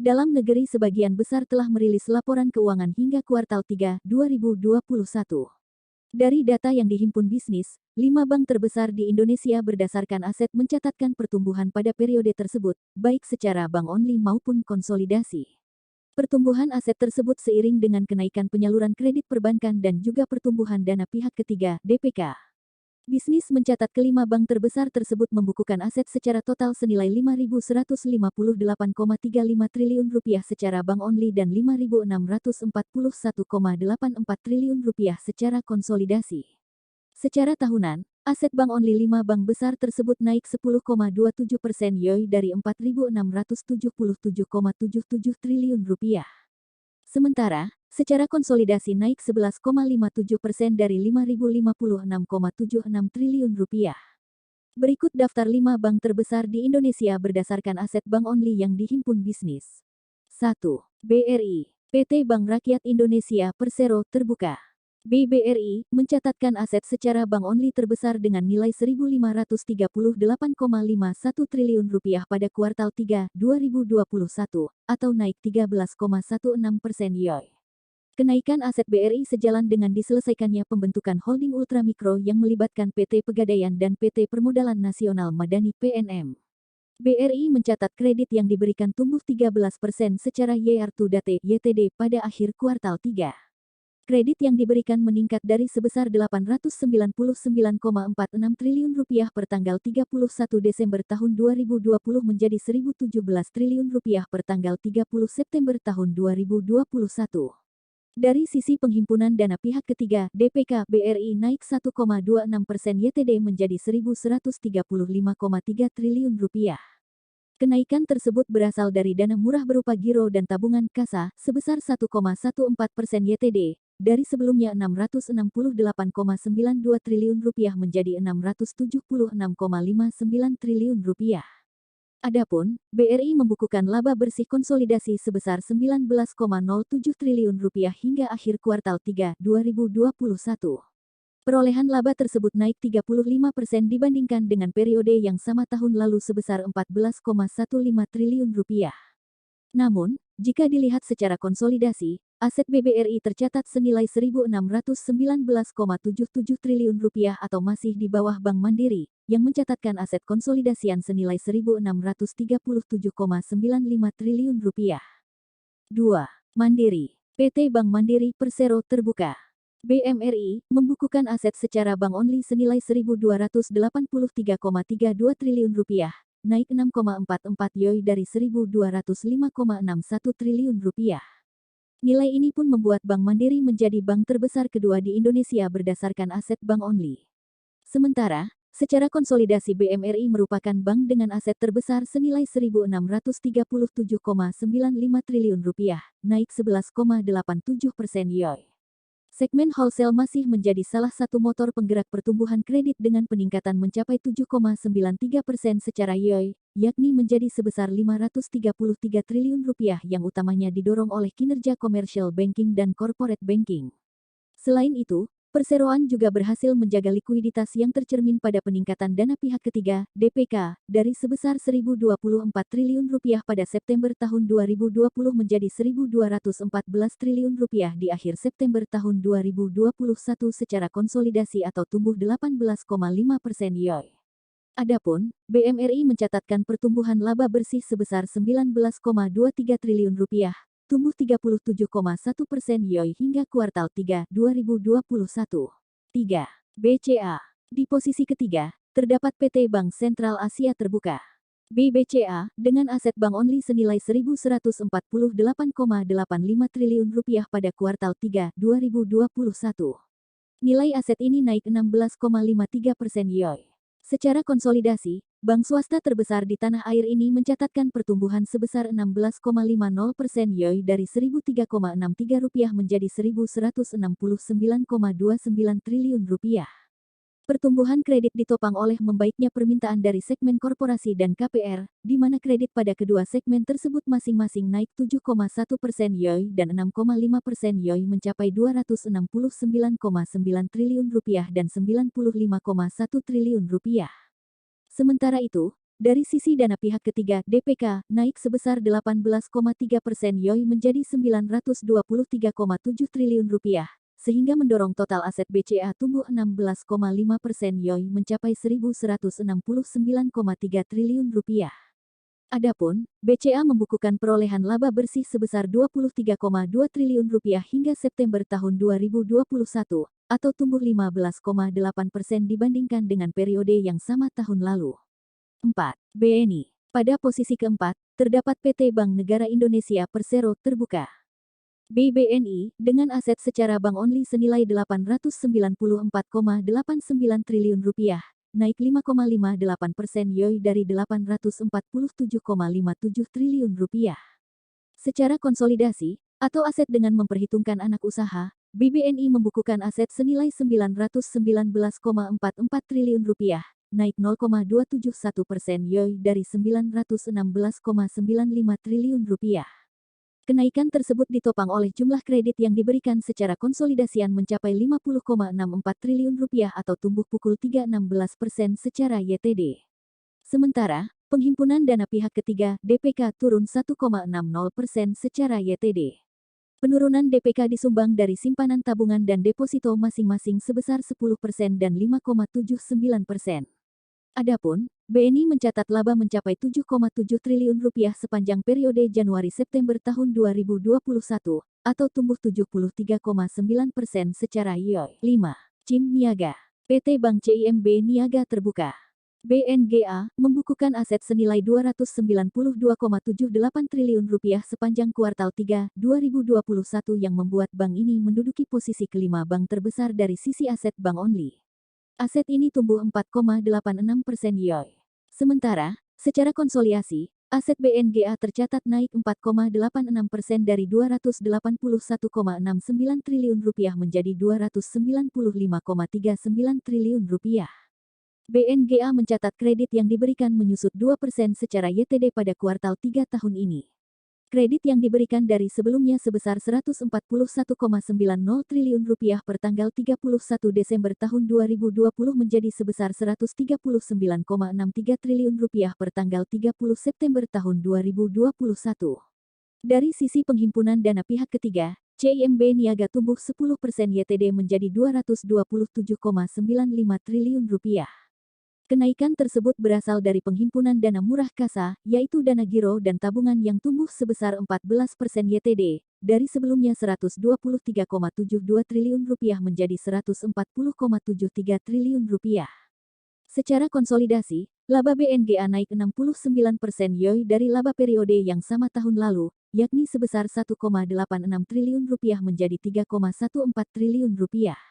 Dalam negeri sebagian besar telah merilis laporan keuangan hingga kuartal 3, 2021. Dari data yang dihimpun bisnis, 5 bank terbesar di Indonesia berdasarkan aset mencatatkan pertumbuhan pada periode tersebut, baik secara bank only maupun konsolidasi. Pertumbuhan aset tersebut seiring dengan kenaikan penyaluran kredit perbankan dan juga pertumbuhan dana pihak ketiga, DPK. Bisnis mencatat kelima bank terbesar tersebut membukukan aset secara total senilai Rp5.158,35 triliun secara bank only dan Rp5.641,84 triliun secara konsolidasi. Secara tahunan, aset bank only 5 bank besar tersebut naik 10,27% YoY dari Rp4.677,77 triliun. Sementara, secara konsolidasi naik 11,57% dari Rp5.056,76 triliun. Berikut daftar 5 bank terbesar di Indonesia berdasarkan aset bank only yang dihimpun bisnis. 1. BRI, PT Bank Rakyat Indonesia Persero terbuka. BRI mencatatkan aset secara bank only terbesar dengan nilai Rp1.538,51 triliun pada kuartal 3, 2021, atau naik 13,16% YoY. Kenaikan aset BRI sejalan dengan diselesaikannya pembentukan holding ultramikro yang melibatkan PT Pegadaian dan PT Permodalan Nasional Madani (PNM). BRI mencatat kredit yang diberikan tumbuh 13% secara year-to-date (YTD) pada akhir kuartal 3. Kredit yang diberikan meningkat dari sebesar Rp899,46 triliun per tanggal 31 Desember tahun 2020 menjadi Rp1.017 triliun per tanggal 30 September tahun 2021. Dari sisi penghimpunan dana pihak ketiga, DPK BRI naik 1,26% YTD menjadi Rp1.135,3 triliun. Kenaikan tersebut berasal dari dana murah berupa giro dan tabungan kasa sebesar 1,14% YTD, dari sebelumnya Rp668,92 triliun menjadi Rp676,59 triliun. Adapun, BRI membukukan laba bersih konsolidasi sebesar Rp19,07 triliun hingga akhir kuartal 3, 2021. Perolehan laba tersebut naik 35% dibandingkan dengan periode yang sama tahun lalu sebesar Rp14,15 triliun. Namun, jika dilihat secara konsolidasi, aset BBRI tercatat senilai Rp1.619,77 triliun atau masih di bawah Bank Mandiri, yang mencatatkan aset konsolidasian senilai Rp1.637,95 triliun. 2. Mandiri, PT Bank Mandiri Persero terbuka. BMRI membukukan aset secara bank only senilai Rp1.283,32 triliun, naik 6,44 YoY dari Rp1.205,61 triliun. Nilai ini pun membuat Bank Mandiri menjadi bank terbesar kedua di Indonesia berdasarkan aset bank only. Sementara, secara konsolidasi BMRI merupakan bank dengan aset terbesar senilai Rp1.637,95 triliun, naik 11,87% YoY. Segmen wholesale masih menjadi salah satu motor penggerak pertumbuhan kredit dengan peningkatan mencapai 7,93% secara YoY, yakni menjadi sebesar Rp533 triliun yang utamanya didorong oleh kinerja commercial banking dan corporate banking. Selain itu, perseroan juga berhasil menjaga likuiditas yang tercermin pada peningkatan dana pihak ketiga, DPK, dari sebesar Rp1.024 triliun pada September tahun 2020 menjadi Rp1.214 triliun di akhir September tahun 2021 secara konsolidasi atau tumbuh 18,5% YoY. Adapun, BMRI mencatatkan pertumbuhan laba bersih sebesar Rp19,23 triliun, tumbuh 37,1% YoY hingga kuartal 3, 2021. 3. BCA. Di posisi ketiga, terdapat PT Bank Sentral Asia Terbuka. BBCA, dengan aset bank only senilai Rp1.148,85 triliun pada kuartal 3, 2021. Nilai aset ini naik 16,53% YoY. Secara konsolidasi, bank swasta terbesar di tanah air ini mencatatkan pertumbuhan sebesar 16,50% YoY dari Rp1.003,63 menjadi Rp1.169,29 triliun. Pertumbuhan kredit ditopang oleh membaiknya permintaan dari segmen korporasi dan KPR, di mana kredit pada kedua segmen tersebut masing-masing naik 7,1% YoY dan 6,5% YoY mencapai Rp269,9 triliun dan Rp95,1 triliun. Sementara itu, Dari sisi dana pihak ketiga, DPK naik sebesar 18,3% YoY menjadi 923,7 triliun rupiah, sehingga mendorong total aset BCA tumbuh 16,5% YoY mencapai 1.169,3 triliun rupiah. Adapun, BCA membukukan perolehan laba bersih sebesar 23,2 triliun rupiah hingga September tahun 2021, atau tumbuh 15,8% dibandingkan dengan periode yang sama tahun lalu. 4. BNI. Pada posisi keempat, terdapat PT Bank Negara Indonesia Persero Terbuka. BBNI, dengan aset secara bank only senilai 894,89 triliun rupiah, naik 5,58% YoY dari 847,57 triliun rupiah. Secara konsolidasi, atau aset dengan memperhitungkan anak usaha, BBNI membukukan aset senilai 919,44 triliun rupiah, naik 0,271% YoY dari 916,95 triliun rupiah. Kenaikan tersebut ditopang oleh jumlah kredit yang diberikan secara konsolidasian mencapai 50,64 triliun rupiah atau tumbuh pukul 3,16% secara YTD. Sementara, penghimpunan dana pihak ketiga DPK turun 1,60% secara YTD. Penurunan DPK disumbang dari simpanan tabungan dan deposito masing-masing sebesar 10% dan 5,79%. Adapun, BNI mencatat laba mencapai 7,7 triliun rupiah sepanjang periode Januari-September tahun 2021, atau tumbuh 73,9% secara YoY. 5. CIM Niaga. PT Bank CIMB Niaga Terbuka BNGA membukukan aset senilai 292,78 triliun rupiah sepanjang kuartal 3 2021 yang membuat bank ini menduduki posisi kelima bank terbesar dari sisi aset bank only. Aset ini tumbuh 4,86% YoY. Sementara, secara konsolidasi, aset BNGA tercatat naik 4,86% dari 281,69 triliun rupiah menjadi 295,39 triliun rupiah. BNGA mencatat kredit yang diberikan menyusut 2% secara YTD pada kuartal 3 tahun ini. Kredit yang diberikan dari sebelumnya sebesar 141,90 triliun rupiah per tanggal 31 Desember tahun 2020 menjadi sebesar 139,63 triliun rupiah per tanggal 30 September tahun 2021. Dari sisi penghimpunan dana pihak ketiga, CIMB Niaga tumbuh 10% YTD menjadi 227,95 triliun rupiah. Kenaikan tersebut berasal dari penghimpunan dana murah kasa, yaitu dana giro dan tabungan yang tumbuh sebesar 14% YTD, dari sebelumnya 123,72 triliun rupiah menjadi 140,73 triliun rupiah. Secara konsolidasi, laba BNGA naik 69% YoY dari laba periode yang sama tahun lalu, yakni sebesar 1,86 triliun rupiah menjadi 3,14 triliun rupiah.